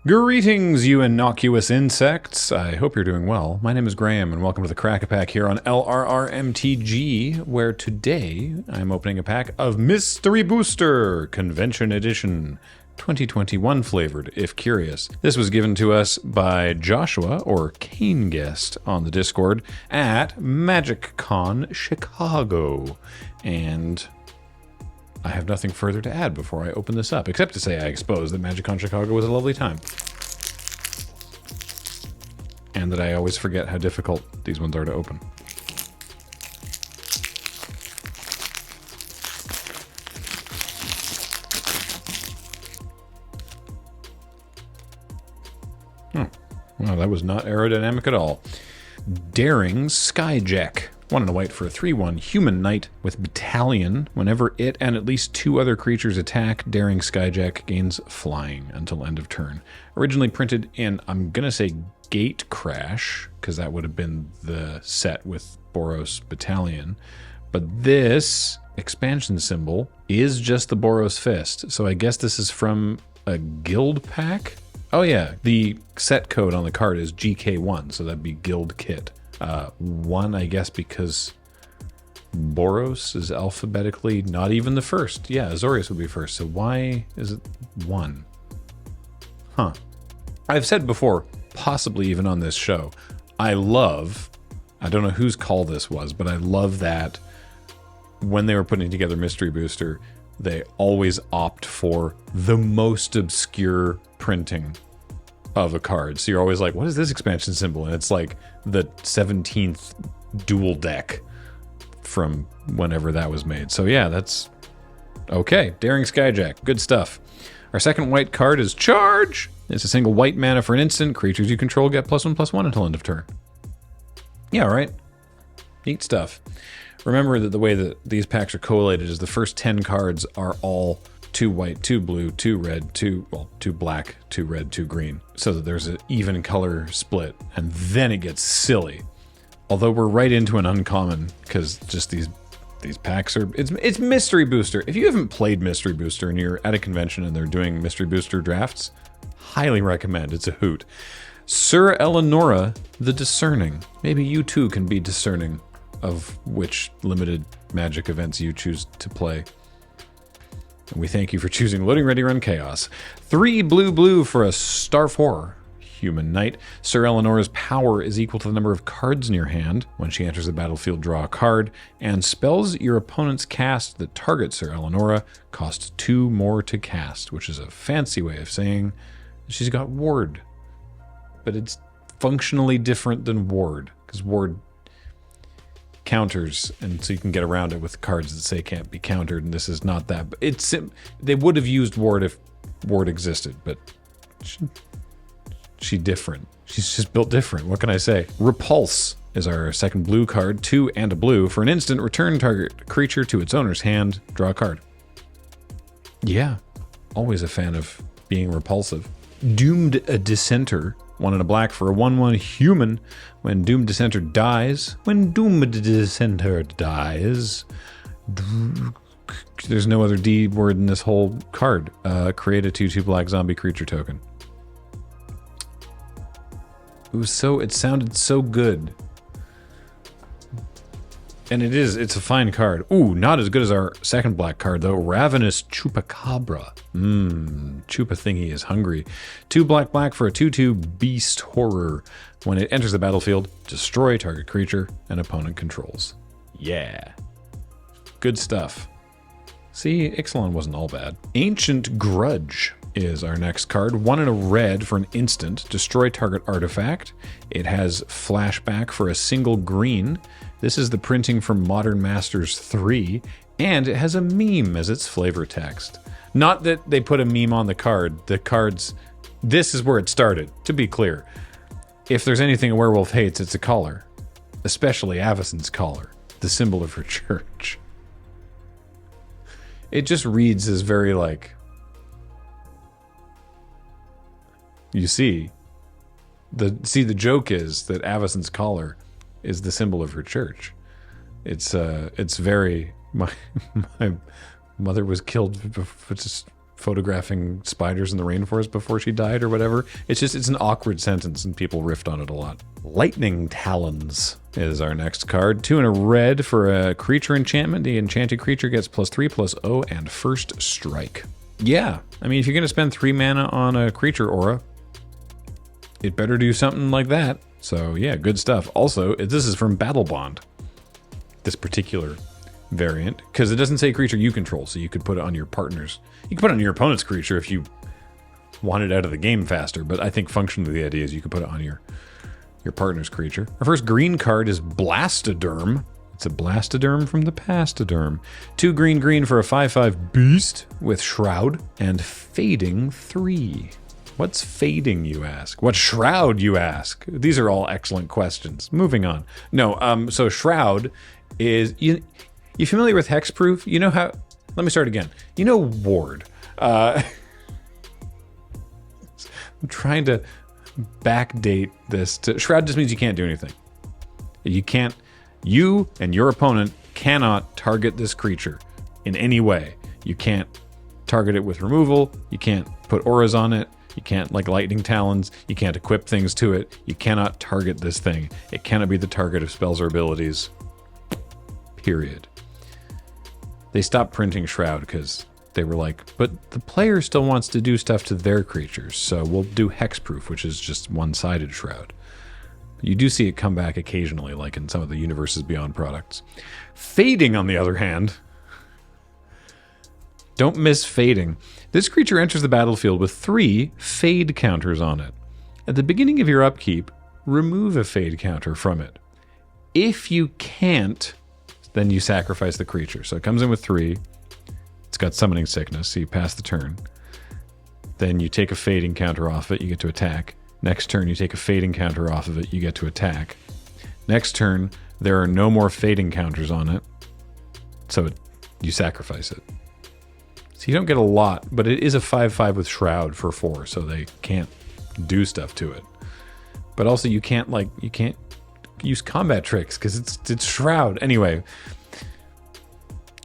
Greetings, you innocuous insects. I hope you're doing well. My name is Graham, and welcome to the Crack-A-Pack here on LRRMTG, where today I'm opening a pack of Mystery Booster Convention Edition 2021 flavored, if curious. This was given to us by Joshua, or Kane Guest, on the Discord at MagicCon Chicago. And I have nothing further to add before I open this up, except to say I expose that MagicCon Chicago was a lovely time. And that I always forget how difficult these ones are to open. Well, that was not aerodynamic at all. Daring Skyjack. 1 and a white for a 3/1 human knight with battalion. Whenever it and at least 2 other creatures attack, Daring Skyjack gains flying until end of turn. Originally printed in, I'm going to say Gate Crash, because that would have been the set with Boros Battalion. But this expansion symbol is just the Boros Fist. So I guess this is from a guild pack? Oh yeah, the set code on the card is GK1, so that'd be guild kit. 1, I guess, because Boros is alphabetically not even the first. Yeah, Azorius would be first. So why is it 1? Huh. I've said before, possibly even on this show, I don't know whose call this was, but I love that when they were putting together Mystery Booster, they always opt for the most obscure printing of a card. So you're always like, what is this expansion symbol? And it's like the 17th dual deck from whenever that was made. So yeah, that's okay. Daring Skyjack, good stuff. Our second white card is Charge. It's a single white mana for an instant. Creatures you control get +1/+1 until end of turn. Yeah, right. Neat stuff. Remember that the way that these packs are collated is the first 10 cards are all 2 white, 2 blue, 2 red, 2 black, 2 red, 2 green, so that there's an even color split, and then it gets silly. Although we're right into an uncommon, because just these packs are, it's Mystery Booster. If you haven't played Mystery Booster and you're at a convention and they're doing Mystery Booster drafts, highly recommend. It's a hoot. Sir Eleonora the Discerning. Maybe you too can be discerning of which limited Magic events you choose to play. And we thank you for choosing Loading Ready Run Chaos. 3 blue for a star 4 human knight. Sir Eleonora's power is equal to the number of cards in your hand. When she enters the battlefield, draw a card, and spells your opponent's cast that target Sir Eleonora cost 2 more to cast, which is a fancy way of saying she's got ward. But it's functionally different than ward, because ward counters, and so you can get around it with cards that say can't be countered, and this is not that. But they would have used ward if ward existed, but she different. She's just built different. What can I say? Repulse is our second blue card. 2 and a blue. For an instant, return target creature to its owner's hand. Draw a card. Yeah, always a fan of being repulsive. Doomed Dissenter. 1 and a black for a 1/1 human. When Doomed Dissenter dies, there's no other D word in this whole card. Create a 2/2 black zombie creature token. It sounded so good. And it's a fine card. Ooh, not as good as our second black card, though. Ravenous Chupacabra. Chupa thingy is hungry. 2 black for a 2/2 beast horror. When it enters the battlefield, destroy target creature and opponent controls. Yeah. Good stuff. See, Ixalan wasn't all bad. Ancient Grudge is our next card. 1 and a red for an instant. Destroy target artifact. It has flashback for a single green. This is the printing from Modern Masters 3, and it has a meme as its flavor text. Not that they put a meme on the card. The cards, this is where it started, to be clear. If there's anything a werewolf hates, it's a collar. Especially Avacyn's collar, the symbol of her church. It just reads as very like, you see, the joke is that Avacyn's collar is the symbol of her church. It's very, my mother was killed photographing spiders in the rainforest before she died or whatever. It's an awkward sentence and people riffed on it a lot. Lightning Talons is our next card. 2 and a red for a creature enchantment. The enchanted creature gets +3/+0 and first strike. Yeah, I mean, if you're going to spend 3 mana on a creature aura, it better do something like that. So yeah, good stuff. Also, this is from Battle Bond, this particular variant, because it doesn't say creature you control, so you could put it on your partner's. You could put it on your opponent's creature if you want it out of the game faster, but I think functionally the idea is you could put it on your partner's creature. Our first green card is Blastoderm. It's a Blastoderm from the Pastoderm. 2 green for a 5/5 beast with Shroud and Fading 3. What's fading, you ask? What's Shroud, you ask? These are all excellent questions. Moving on. No, so Shroud is... You familiar with Hexproof? You know how... Let me start again. You know Ward. I'm trying to backdate this to... Shroud just means you can't do anything. You and your opponent cannot target this creature in any way. You can't target it with removal. You can't put auras on it. You can't, like Lightning Talons. You can't equip things to it. You cannot target this thing. It cannot be the target of spells or abilities. Period. They stopped printing Shroud because they were like, but the player still wants to do stuff to their creatures, so we'll do Hexproof, which is just one-sided Shroud. You do see it come back occasionally, like in some of the Universes Beyond products. Fading, on the other hand, don't miss Fading. This creature enters the battlefield with 3 fade counters on it. At the beginning of your upkeep, remove a fade counter from it. If you can't, then you sacrifice the creature. So it comes in with 3. It's got Summoning Sickness, so you pass the turn. Then you take a fading counter off it, you get to attack. Next turn, you take a fading counter off of it, you get to attack. Next turn, there are no more fading counters on it, so you sacrifice it. So you don't get a lot, but it is a 5/5 with Shroud for 4, so they can't do stuff to it. But also you can't use combat tricks because it's Shroud. Anyway,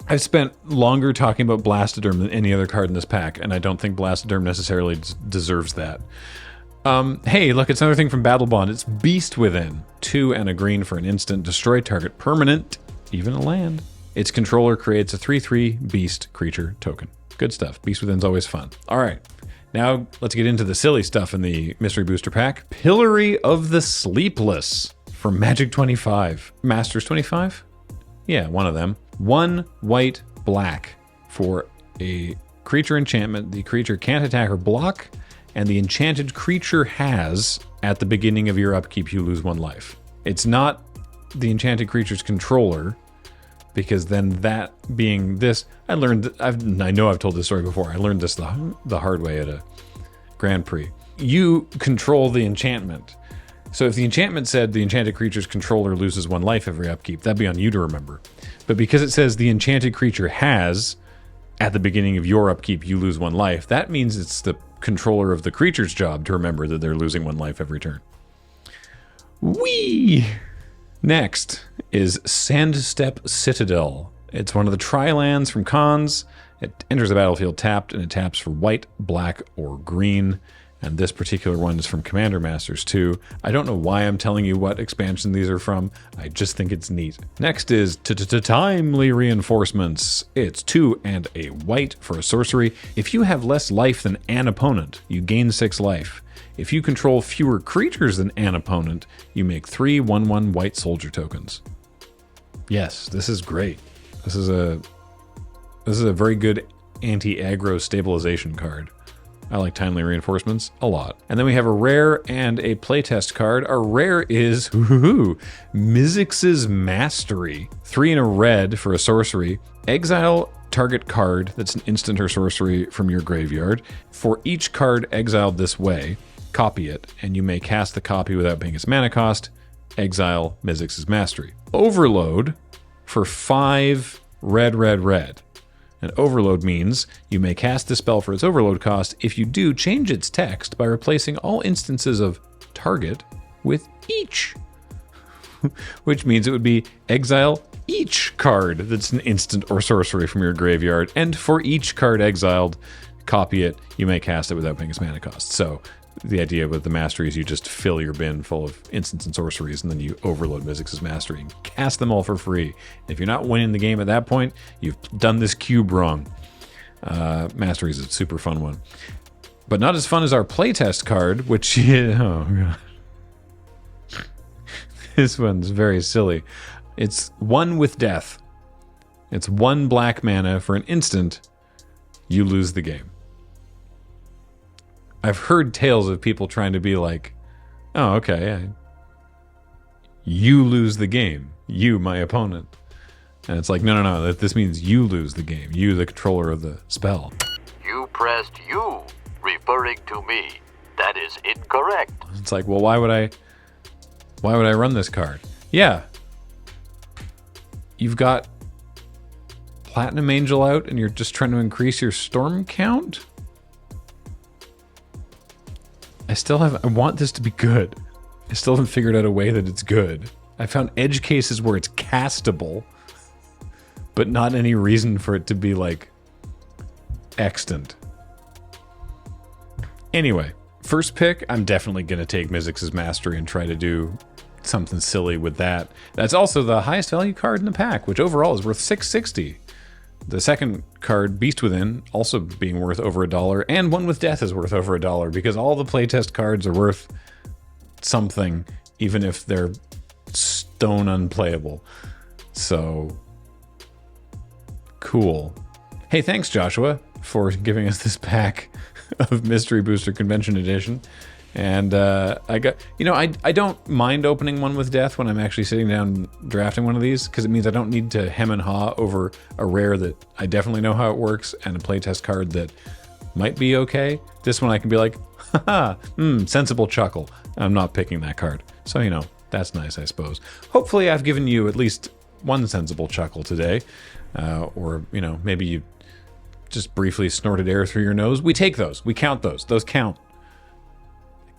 I've spent longer talking about Blastoderm than any other card in this pack, and I don't think Blastoderm necessarily deserves that. Hey, look, it's another thing from Battle Bond. It's Beast Within. 2 and a green for an instant. Destroy target permanent, even a land. Its controller creates a 3/3 beast creature token. Good stuff. Beast Within's always fun. All right. Now, let's get into the silly stuff in the Mystery Booster Pack. Pillory of the Sleepless from Magic 25. Masters 25? Yeah, one of them. 1 white black for a creature enchantment. The creature can't attack or block, and the enchanted creature has, at the beginning of your upkeep, you lose 1 life. It's not the enchanted creature's controller, because then that being this, I know I've told this story before. I learned this the hard way at a Grand Prix. You control the enchantment. So if the enchantment said the enchanted creature's controller loses 1 life every upkeep, that'd be on you to remember. But because it says the enchanted creature has, at the beginning of your upkeep, you lose 1 life, that means it's the controller of the creature's job to remember that they're losing 1 life every turn. Whee! Next is Sandstep Citadel. It's one of the tri-lands from Khans. It enters the battlefield tapped, and it taps for white, black, or green. And this particular one is from Commander Masters 2. I don't know why I'm telling you what expansion these are from. I just think it's neat. Next is Timely Reinforcements. It's 2 and a white for a sorcery. If you have less life than an opponent, you gain 6 life. If you control fewer creatures than an opponent, you make 3 1/1 white soldier tokens. Yes, this is great. This is a very good anti-aggro stabilization card. I like Timely Reinforcements a lot. And then we have a rare and a playtest card. Our rare is Mizzix's Mastery. 3 and a red for a sorcery. Exile target card that's an instant or sorcery from your graveyard. For each card exiled this way, copy it, and you may cast the copy without paying its mana cost. Exile Mizzix's Mastery. Overload for 5 red. And overload means you may cast the spell for its overload cost. If you do, change its text by replacing all instances of target with each. Which means it would be exile each card that's an instant or sorcery from your graveyard. And for each card exiled, copy it, you may cast it without paying its mana cost. So the idea with the mastery is you just fill your bin full of instants and sorceries, and then you overload Mizzix's mastery and cast them all for free. If you're not winning the game at that point, you've done this cube wrong. Mastery is a super fun one. But not as fun as our playtest card, which is... Oh, God. This one's very silly. It's 1 with death. It's 1 black mana for an instant. You lose the game. I've heard tales of people trying to be like, oh, okay, you lose the game. You, my opponent. And it's like, no, this means you lose the game. You, the controller of the spell. You pressed you, referring to me. That is incorrect. It's like, well, why would I run this card? Yeah. You've got Platinum Angel out and you're just trying to increase your storm count? I want this to be good. I still haven't figured out a way that it's good. I found edge cases where it's castable, but not any reason for it to be, like, extant. Anyway, first pick, I'm definitely going to take Mizzix's Mastery and try to do something silly with that. That's also the highest value card in the pack, which overall is worth $6.60. The second card, Beast Within, also being worth over $1, and 1 with Death is worth over $1, because all the playtest cards are worth something, even if they're stone unplayable. So, cool. Hey, thanks, Joshua, for giving us this pack of Mystery Booster Convention Edition. And I don't mind opening 1 with Death when I'm actually sitting down drafting one of these, because it means I don't need to hem and haw over a rare that I definitely know how it works and a playtest card that might be okay. This one I can be like, haha, sensible chuckle. I'm not picking that card. So, that's nice, I suppose. Hopefully I've given you at least one sensible chuckle today. Or, maybe you just briefly snorted air through your nose. We take those. We count those. Those count.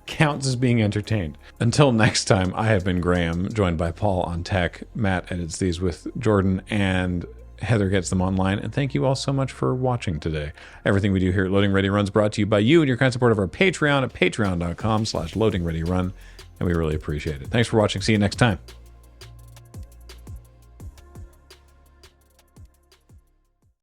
Counts as being entertained. Until next time, I have been Graham, joined by Paul on tech. Matt edits these with Jordan, and Heather gets them online. And thank you all so much for watching today. Everything we do here at Loading Ready Run is brought to you by you and your kind support of our Patreon at patreon.com/loadingreadyrun. And we really appreciate it. Thanks for watching. See you next time.